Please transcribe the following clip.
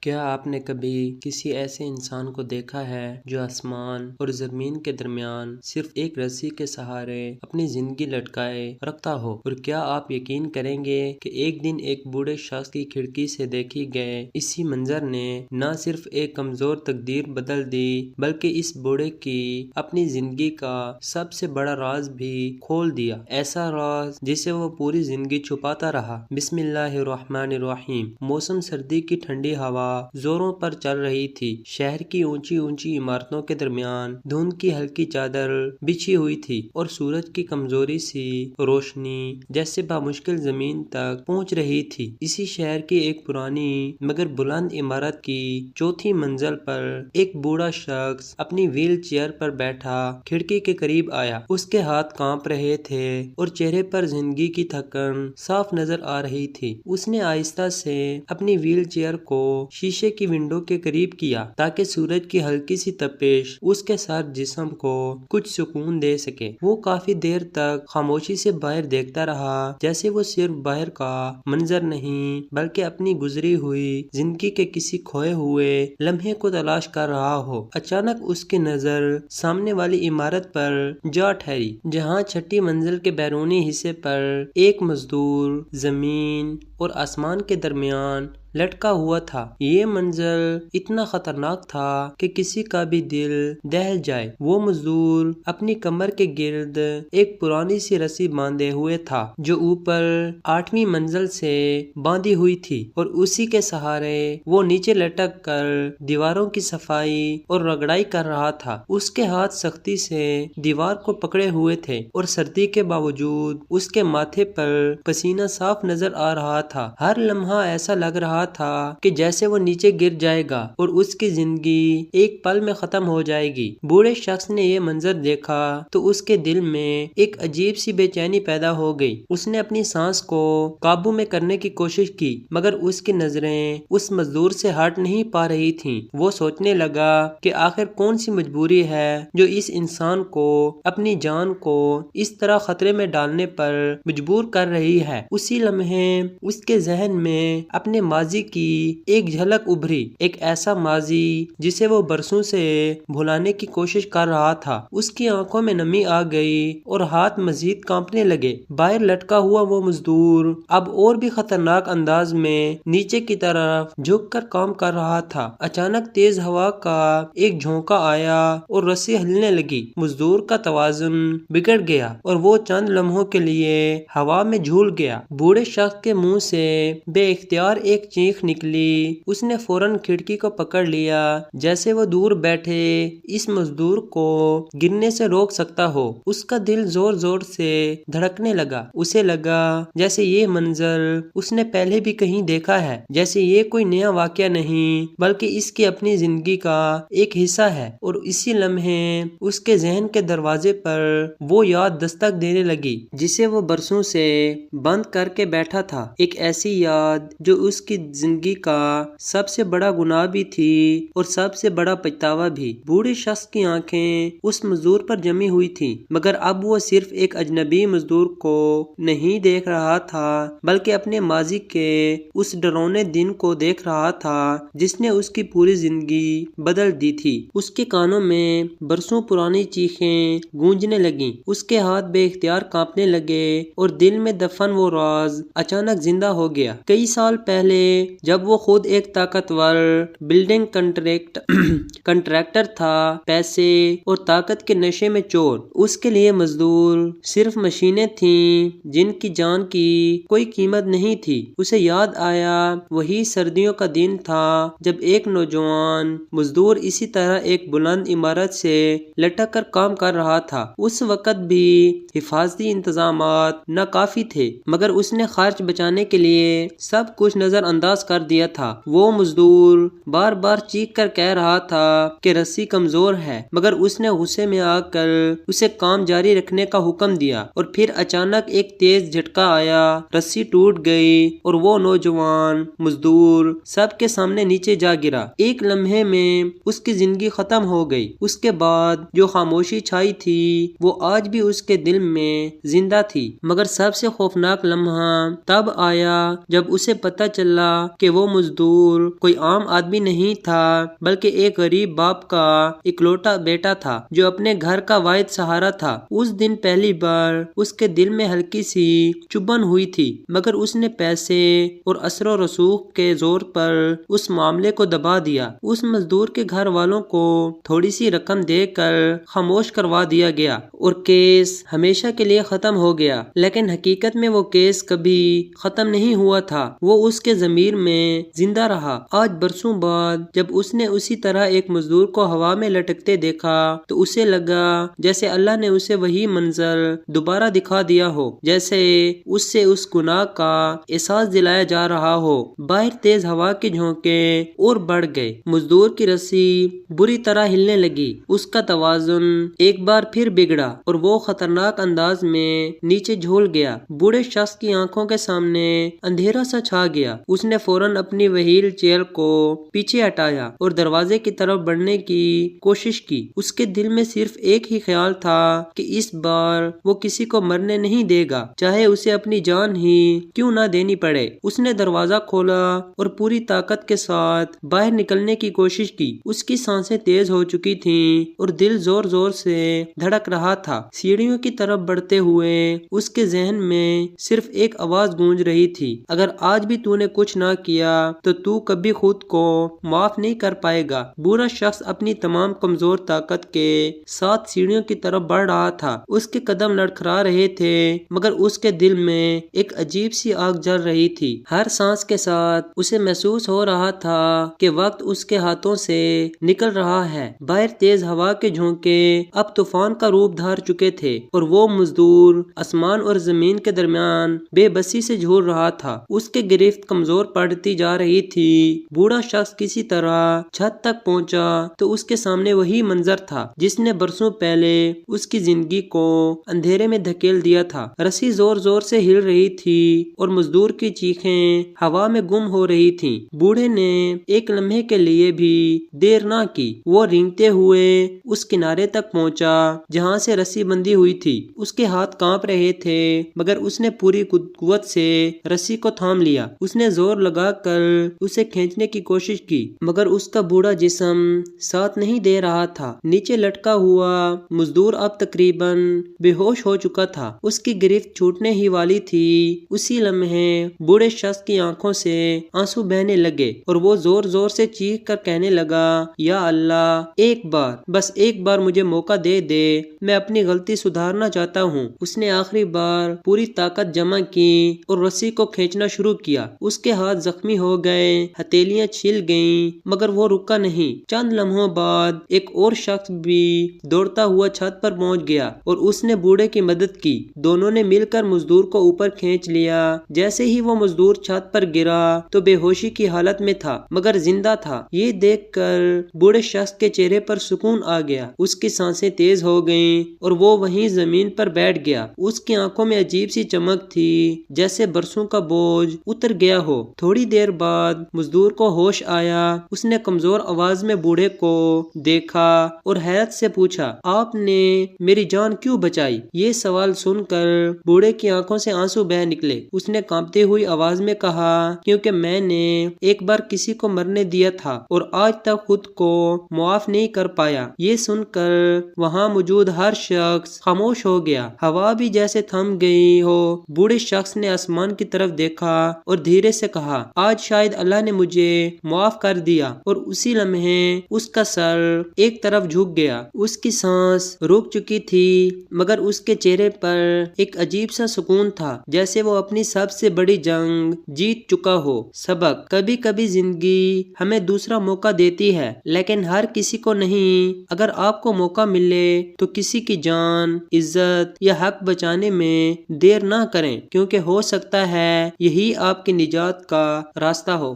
کیا آپ نے کبھی کسی ایسے انسان کو دیکھا ہے جو آسمان اور زمین کے درمیان صرف ایک رسی کے سہارے اپنی زندگی لٹکائے رکھتا ہو؟ اور کیا آپ یقین کریں گے کہ ایک دن ایک بوڑھے شخص کی کھڑکی سے دیکھی گئے اسی منظر نے نہ صرف ایک کمزور تقدیر بدل دی بلکہ اس بوڑھے کی اپنی زندگی کا سب سے بڑا راز بھی کھول دیا، ایسا راز جسے وہ پوری زندگی چھپاتا رہا۔ بسم اللہ الرحمن الرحیم۔ موسم سردی کی ٹھنڈی ہوا زوروں پر چل رہی تھی۔ شہر کی اونچی اونچی عمارتوں کے درمیان دھند کی ہلکی چادر بچھی ہوئی تھی اور سورج کی کمزوری سی روشنی جیسے بامشکل زمین تک پہنچ رہی تھی۔ اسی شہر کی ایک پرانی مگر بلند عمارت کی چوتھی منزل پر ایک بوڑھا شخص اپنی ویل چیئر پر بیٹھا کھڑکی کے قریب آیا۔ اس کے ہاتھ کانپ رہے تھے اور چہرے پر زندگی کی تھکن صاف نظر آ رہی تھی۔ اس نے آہستہ سے اپنی ویل چیئر کو شیشے کی ونڈو کے قریب کیا تاکہ سورج کی ہلکی سی تپش اس کے سارے جسم کو کچھ سکون دے سکے۔ وہ کافی دیر تک خاموشی سے باہر دیکھتا رہا، جیسے وہ صرف باہر کا منظر نہیں بلکہ اپنی گزری ہوئی زندگی کے کسی کھوئے ہوئے لمحے کو تلاش کر رہا ہو۔ اچانک اس کی نظر سامنے والی عمارت پر جا ٹھہری، جہاں چھٹی منزل کے بیرونی حصے پر ایک مزدور زمین اور آسمان کے درمیان لٹکا ہوا تھا۔ یہ منظر اتنا خطرناک تھا کہ کسی کا بھی دل دہل جائے۔ وہ مزدور اپنی کمر کے گرد ایک پرانی سی رسی باندھے ہوئے تھا جو اوپر 8ویں منزل سے باندھی ہوئی تھی، اور اسی کے سہارے وہ نیچے لٹک کر دیواروں کی صفائی اور رگڑائی کر رہا تھا۔ اس کے ہاتھ سختی سے دیوار کو پکڑے ہوئے تھے اور سردی کے باوجود اس کے ماتھے پر پسینہ صاف نظر آ رہا تھا۔ ہر لمحہ ایسا لگ رہا تھا کہ جیسے وہ نیچے گر جائے گا اور اس کی زندگی ایک پل میں ختم ہو جائے گی۔ بوڑھے شخص نے یہ منظر دیکھا تو اس کے دل میں ایک عجیب سی بے چینی پیدا ہو گئی۔ اس نے اپنی سانس کو قابو میں کرنے کی کوشش کی، مگر اس کی نظریں اس مزدور سے ہٹ نہیں پا رہی تھیں۔ وہ سوچنے لگا کہ آخر کون سی مجبوری ہے جو اس انسان کو اپنی جان کو اس طرح خطرے میں ڈالنے پر مجبور کر رہی ہے۔ اسی لمحے اس کے ذہن میں اپنے ماضی کی ایک جھلک ابھری، ایک ایسا ماضی جسے وہ برسوں سے بھلانے کی کوشش کر رہا تھا۔ اس کی آنکھوں میں نمی آ گئی اور ہاتھ مزید کانپنے لگے۔ باہر لٹکا ہوا وہ مزدور اب اور بھی خطرناک انداز میں نیچے کی طرف جھک کر کام کر رہا تھا۔ اچانک تیز ہوا کا ایک جھونکا آیا اور رسی ہلنے لگی۔ مزدور کا توازن بگڑ گیا اور وہ چند لمحوں کے لیے ہوا میں جھول گیا۔ بوڑھے شخص کے منہ سے بے اختیار ایک چیخ نکلی۔ اس نے فوراً کھڑکی کو پکڑ لیا، جیسے وہ دور بیٹھے اس مزدور کو گرنے سے روک سکتا ہو۔ اس کا دل زور زور سے دھڑکنے لگا۔ اسے لگا جیسے یہ منظر اس نے پہلے بھی کہیں دیکھا ہے، جیسے یہ کوئی نیا واقعہ نہیں بلکہ اس کی اپنی زندگی کا ایک حصہ ہے۔ اور اسی لمحے اس کے ذہن کے دروازے پر وہ یاد دستک دینے لگی جسے وہ برسوں سے بند کر کے بیٹھا تھا۔ ایک ایسی یاد جو اس کی زندگی کا سب سے بڑا گناہ بھی تھی اور سب سے بڑا پچھتاوا بھی۔ بوڑھے شخص کی آنکھیں اس مزدور پر جمی ہوئی تھی، مگر اب وہ صرف ایک اجنبی مزدور کو نہیں دیکھ رہا تھا بلکہ اپنے ماضی کے اس ڈراؤنے دن کو دیکھ رہا تھا جس نے اس کی پوری زندگی بدل دی تھی۔ اس کے کانوں میں برسوں پرانی چیخیں گونجنے لگیں، اس کے ہاتھ بے اختیار کانپنے لگے اور دل میں دفن وہ راز اچانک زندہ ہو گیا۔ کئی سال پہلے جب وہ خود ایک طاقتور بلڈنگ کنٹریکٹر تھا، پیسے اور طاقت کے نشے میں چور، اس کے لیے مزدور صرف مشینیں تھیں جن کی جان کی کوئی قیمت نہیں تھی۔ اسے یاد آیا وہی سردیوں کا دن تھا جب ایک نوجوان مزدور اسی طرح ایک بلند عمارت سے لٹک کر کام کر رہا تھا۔ اس وقت بھی حفاظتی انتظامات ناکافی تھے، مگر اس نے خرچ بچانے کے لیے سب کچھ نظر انداز کر دیا تھا۔ وہ مزدور بار بار چیخ کر کہہ رہا تھا کہ رسی کمزور ہے، مگر اس نے غصے میں آ کر اسے کام جاری رکھنے کا حکم دیا، اور پھر اچانک ایک تیز جھٹکا آیا، رسی ٹوٹ گئی اور وہ نوجوان مزدور سب کے سامنے نیچے جا گرا۔ ایک لمحے میں اس کی زندگی ختم ہو گئی۔ اس کے بعد جو خاموشی چھائی تھی وہ آج بھی اس کے دل میں زندہ تھی، مگر سب سے خوفناک لمحہ تب آیا آیا جب اسے پتا چلا کہ وہ مزدور کوئی عام آدمی نہیں تھا بلکہ ایک غریب باپ کا اکلوٹا بیٹا تھا جو اپنے گھر کا واحد سہارا تھا۔ اس دن پہلی بار اس کے دل میں ہلکی سی چبھن ہوئی تھی، مگر اس نے پیسے اور اثر و رسوخ کے زور پر اس معاملے کو دبا دیا۔ اس مزدور کے گھر والوں کو تھوڑی سی رقم دے کر خاموش کروا دیا گیا اور کیس ہمیشہ کے لیے ختم ہو گیا، لیکن حقیقت میں وہ کیس کبھی ختم نہیں ہوا تھا، وہ اس کے ضمیر میں زندہ رہا۔ آج برسوں بعد جب اس نے اسی طرح ایک مزدور کو ہوا میں لٹکتے دیکھا تو اسے لگا جیسے اللہ نے اسے وہی منظر دوبارہ دکھا دیا ہو، جیسے اس سے اس گناہ کا احساس دلایا جا رہا ہو۔ باہر تیز ہوا کے جھونکے اور بڑھ گئے، مزدور کی رسی بری طرح ہلنے لگی، اس کا توازن ایک بار پھر بگڑا اور وہ خطرناک انداز میں نیچے جھول گیا۔ بوڑھے شخص کی آنکھوں کے سامنے اندھیرا سا چھا گیا۔ اس نے فوراً اپنی وہیل چیئر کو پیچھے ہٹایا اور دروازے کی طرف بڑھنے کی کوشش کی۔ اس کے دل میں صرف ایک ہی خیال تھا کہ اس بار وہ کسی کو مرنے نہیں دے گا، چاہے اسے اپنی جان ہی کیوں نہ دینی پڑے۔ اس نے دروازہ کھولا اور پوری طاقت کے ساتھ باہر نکلنے کی کوشش کی۔ اس کی سانسیں تیز ہو چکی تھیں اور دل زور زور سے دھڑک رہا تھا۔ سیڑھیوں کی طرف بڑھتے ہوئے اس کے ذہن میں صرف ایک آواز گونج رہی تھی، اگر آج بھی تو نے کچھ نہ کیا تو تو کبھی خود کو معاف نہیں کر پائے گا۔ بوڑھا شخص اپنی تمام کمزور طاقت کے ساتھ سیڑھیوں کی طرف بڑھ رہا تھا۔ اس کے قدم لڑکھڑا رہے تھے مگر اس کے دل میں ایک عجیب سی آگ جل رہی تھی۔ ہر سانس کے ساتھ اسے محسوس ہو رہا تھا کہ وقت اس کے ہاتھوں سے نکل رہا ہے۔ باہر تیز ہوا کے جھونکے اب طوفان کا روپ دھار چکے تھے اور وہ مزدور آسمان اور زمین کے درمیان بے بسی سے جھول رہا تھا۔ اس کے گرفت کمزور پڑتی جا رہی تھی۔ بوڑھا شخص کسی طرح چھت تک پہنچا تو اس کے سامنے وہی منظر تھا جس نے برسوں پہلے اس کی زندگی کو اندھیرے میں دھکیل دیا تھا۔ رسی زور زور سے ہل رہی تھی اور مزدور کی چیخیں ہوا میں گم ہو رہی تھیں۔ بوڑھے نے ایک لمحے کے لیے بھی دیر نہ کی، وہ رینگتے ہوئے اس کنارے تک پہنچا جہاں سے رسی بندھی ہوئی تھی۔ اس کے ہاتھ کانپ رہے تھے مگر اس نے پوری قوت سے رسی کو تھام لیا۔ اس نے زور لگا کر اسے کھینچنے کی کوشش کی مگر اس کا بوڑھا جسم ساتھ نہیں دے رہا تھا۔ نیچے لٹکا ہوا مزدور اب تقریباً بے ہوش ہو چکا تھا، اس کی گرفت چھوٹنے ہی والی تھی۔ اسی لمحے بوڑھے شخص کی آنکھوں سے آنسو بہنے لگے اور وہ زور زور سے چیخ کر کہنے لگا، یا اللہ، ایک بار، بس ایک بار مجھے موقع دے دے، میں اپنی غلطی سدھارنا چاہتا ہوں۔ اس نے آخری بار پوری طاقت جمع کی اور رسی کو کھینچنا شروع کیا۔ اس کے ہاتھ زخمی ہو گئے، ہتھیلیاں چھل گئیں مگر وہ رکا نہیں۔ چند لمحوں بعد ایک اور شخص بھی دوڑتا ہوا چھت پر پہنچ گیا اور اس نے بوڑھے کی مدد کی۔ دونوں نے مل کر مزدور کو اوپر کھینچ لیا۔ جیسے ہی وہ مزدور چھت پر گرا تو بے ہوشی کی حالت میں تھا مگر زندہ تھا۔ یہ دیکھ کر بوڑھے شخص کے چہرے پر سکون آ گیا، اس کی سانسیں تیز ہو گئیں اور وہ وہیں زمین پر بیٹھ گیا۔ اس کی آنکھوں میں عجیب سی چمک تھی جیسے برسوں کا بوجھ اتر گیا ہو۔ تھوڑی دیر بعد مزدور کو ہوش آیا، اس نے کمزور آواز میں بوڑھے کو دیکھا اور حیرت سے پوچھا، آپ نے میری جان کیوں بچائی؟ یہ سوال سن کر بوڑھے کی آنکھوں سے آنسو بہہ نکلے۔ اس نے کانپتی ہوئی آواز میں کہا، کیونکہ میں نے ایک بار کسی کو مرنے دیا تھا اور آج تک خود کو معاف نہیں کر پایا۔ یہ سن کر وہاں موجود ہر شخص خاموش ہو گیا، ہوا بھی جیسے تھم گئی ہو۔ بوڑھے شخص نے آسمان کی طرف دیکھا اور دھیرے سے کہا، آج شاید اللہ نے مجھے معاف کر دیا، اور اسی لمحے اس کا سر ایک طرف جھک گیا۔ اس کی سانس رک چکی تھی مگر اس کے چہرے پر ایک عجیب سا سکون تھا، جیسے وہ اپنی سب سے بڑی جنگ جیت چکا ہو۔ سبق: کبھی کبھی زندگی ہمیں دوسرا موقع دیتی ہے لیکن ہر کسی کو نہیں۔ اگر آپ کو موقع ملے تو کسی کی جان، عزت یا حق بچانے میں دیر نہ کریں، کیونکہ ہو سکتا ہے یہی آپ کی نجات کا راستہ ہو۔